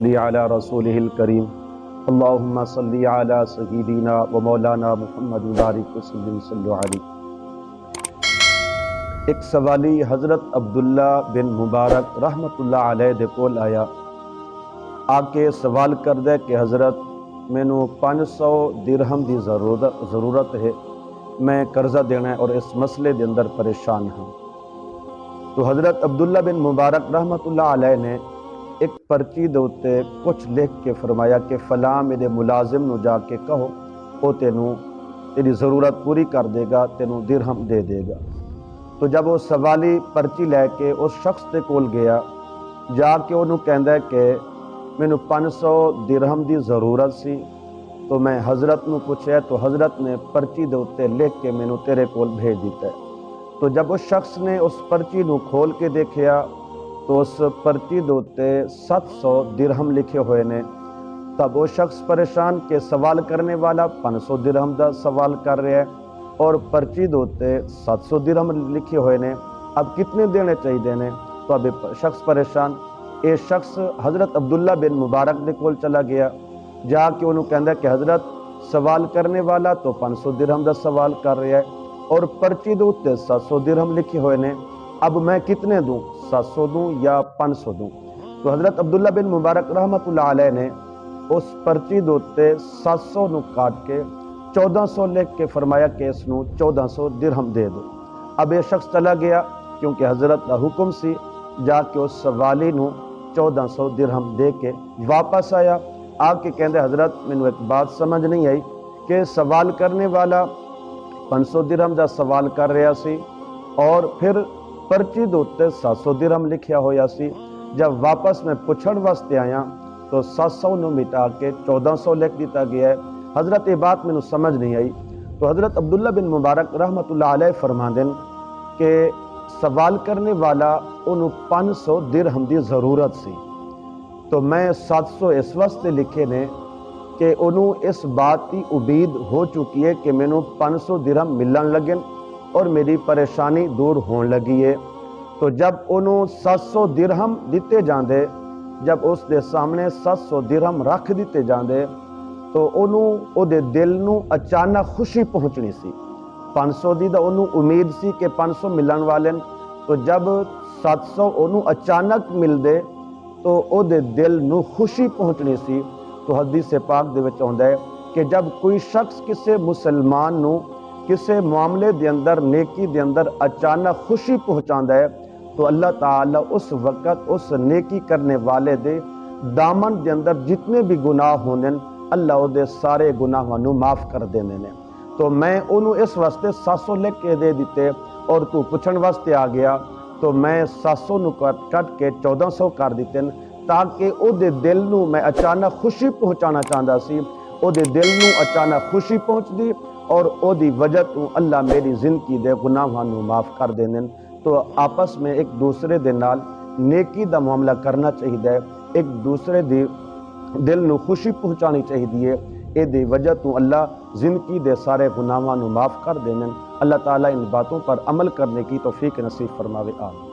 صلی علی رسولہ الکریم اللہم صلی علی سیدنا و مولانا محمد بارک وسلم صلی علیہ۔ ایک سوالی حضرت عبداللہ بن مبارک رحمت اللہ علیہ دے کول آیا، آ کے سوال کر دے کہ حضرت مینوں 500 درہم دی ضرورت ہے، میں قرضہ دینا ہے اور اس مسئلے دے اندر پریشان ہوں۔ تو حضرت عبداللہ بن مبارک رحمت اللہ علیہ نے ایک پرچی دے اُتے کچھ لکھ کے فرمایا کہ فلاں میرے ملازم نو جا کے کہو وہ تیری ضرورت پوری کر دے گا، تینوں درہم دے دے گا۔ تو جب وہ سوالی پرچی لے کے اس شخص دے کول گیا، جا کے انہوں کہندا ہے کہ مینوں 500 درہم دی ضرورت سی، تو میں حضرت نو پوچھیا تو حضرت نے پرچی دے اُتے لکھ کے مینوں تیرے کول بھیج دیتا ہے۔ تو جب اس شخص نے اس پرچی نو کھول کے دیکھیا تو اس پرچی دے اُتے 700 درہم لکھے ہوئے نے۔ تب وہ شخص پریشان کہ سوال کرنے والا 500 درہم دا سوال کر رہا ہے اور پرچی دے اُتے 700 درہم لکھے ہوئے نے، اب کتنے دینے چاہیے نے؟ تو اب شخص پریشان، یہ شخص حضرت عبداللہ بن مبارک دے کول چلا گیا، جا کے انہوں کہندا کہ حضرت سوال کرنے والا تو 500 درہم دا سوال کر رہا ہے اور پرچی دے اُتے 700 درہم لکھے ہوئے نے، اب میں کتنے دوں؟ 700 دوں یا 500 دوں؟ تو حضرت عبداللہ بن مبارک رحمت اللہ علیہ نے اس پرچی دے اُتے 700 نو کاٹ کے 1400 لکھ کے فرمایا کہ اس نو 1400 درہم دے دو۔ اب یہ شخص چلا گیا کیونکہ حضرت کا حکم سی، جا کے اس سوالی نو 1400 درہم دے کے واپس آیا، آ کے کہندے حضرت مینوں ایک بات سمجھ نہیں آئی کہ سوال کرنے والا 500 درہم دا سوال کر رہا سی اور پھر پرچی دے اُتے 700 درہم لکھیا ہویا سی، جب واپس میں پوچھن واسطے آیا تو 700 نو مٹا کے 1400 لکھ دیتا گیا ہے۔ حضرت یہ بات مینوں سمجھ نہیں آئی۔ تو حضرت عبداللہ بن مبارک رحمت اللہ علیہ فرماندے کہ سوال کرنے والا انہوں 500 درہم دی ضرورت سی، تو میں 700 اس واسطے لکھے نے کہ انہوں اس بات کی امید ہو چکی ہے کہ مینوں 500 درہم ملن لگن اور میری پریشانی دور ہون لگی ہے۔ تو جب انہوں 700 درہم دیتے جاندے، جب اس دے سامنے 700 درہم رکھ دیتے جاندے تو انہوں او دے دل نو اچانک خوشی پہنچنی سی۔ 500 دی دا انہوں امید سی کہ 500 ملن والن، تو جب 700 انہوں اچانک مل دے تو او دے دل نو خوشی پہنچنی سی۔ تو حدیث پاک دے وچ آندا ہے کہ جب کوئی شخص کسے مسلمان نو کسے معاملے دے اندر نیکی دے اندر اچانک خوشی پہنچاندا ہے تو اللہ تعالیٰ اس وقت اس نیکی کرنے والے دے دامن دے اندر جتنے بھی گناہ ہونے اللہ او دے سارے گناہاں نو معاف کر دینے نے۔ تو میں انہوں اس واسطے 700 لکھ کے دے دیتے اور تو پوچھن واسطے آ گیا تو میں 700 نو کٹ کے 1400 کر دیتے تاکہ او دے دل نو میں اچانک خوشی پہنچانا چاہتا سی، او دے دل نو اچانک خوشی پہنچ دی اور او دی وجہ تو اللہ میری زندگی دے گناہاں نو معاف کر دینے۔ تو آپس میں ایک دوسرے دے نال نیکی دا معاملہ کرنا چاہیے، ایک دوسرے دی دل نو خوشی پہنچانی چاہیے، اے دی وجہ تو اللہ زندگی دے سارے گناہاں نو معاف کر دینے۔ اللہ تعالیٰ ان باتوں پر عمل کرنے کی توفیق نصیب فرماوے۔ آمین۔